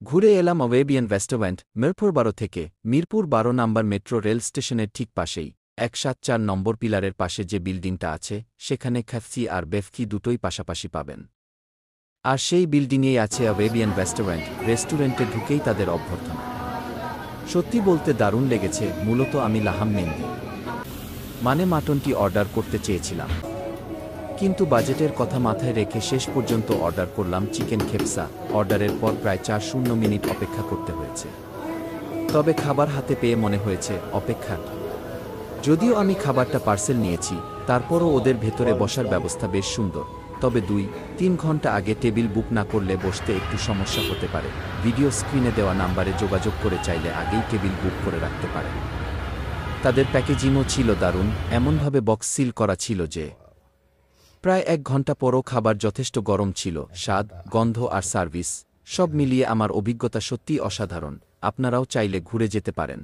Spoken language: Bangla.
ঘুরে এলাম অবেবিয়ান রেস্টুরেন্ট, মিরপুর 12 থেকে। মিরপুর 12 নম্বর মেট্রো রেল স্টেশনের ঠিক পাশেই 174 নম্বর পিলারের পাশে যে বিল্ডিংটা আছে, সেখানে ক্যাফসি আর বেফকি দুটোই পাশাপাশি পাবেন। আর সেই বিল্ডিংয়েই আছে অবেবিয়ান রেস্টুরেন্ট। রেস্টুরেন্টে ঢুকেই তাদের অভ্যর্থনা সত্যি বলতে দারুণ লেগেছে। মূলত আমি লাহাম মেন্দি মানে মাটনটি অর্ডার করতে চেয়েছিলাম, কিন্তু বাজেটের কথা মাথায় রেখে শেষ পর্যন্ত অর্ডার করলাম চিকেন খেপসা। অর্ডারের পর প্রায় 4-0 মিনিট অপেক্ষা করতে হয়েছে, তবে খাবার হাতে পেয়ে মনে হয়েছে অপেক্ষা। যদিও আমি খাবারটা পার্সেল নিয়েছি, তারপরও ওদের ভেতরে বসার ব্যবস্থা বেশ সুন্দর। তবে 2-3 ঘন্টা আগে টেবিল বুক না করলে বসতে একটু সমস্যা হতে পারে। ভিডিও স্ক্রিনে দেওয়া নাম্বারে যোগাযোগ করে চাইলে আগেই টেবিল বুক করে রাখতে পারেন। তাদের প্যাকেজিংও ছিল দারুণ, এমনভাবে বক্স সিল করা ছিল যে প্রায় 1 ঘন্টা পরও খাবার যথেষ্ট গরম ছিল। স্বাদ, গন্ধ আর সার্ভিস সব মিলিয়ে আমার অভিজ্ঞতা সত্যিই অসাধারণ। আপনারাও চাইলে ঘুরে যেতে পারেন।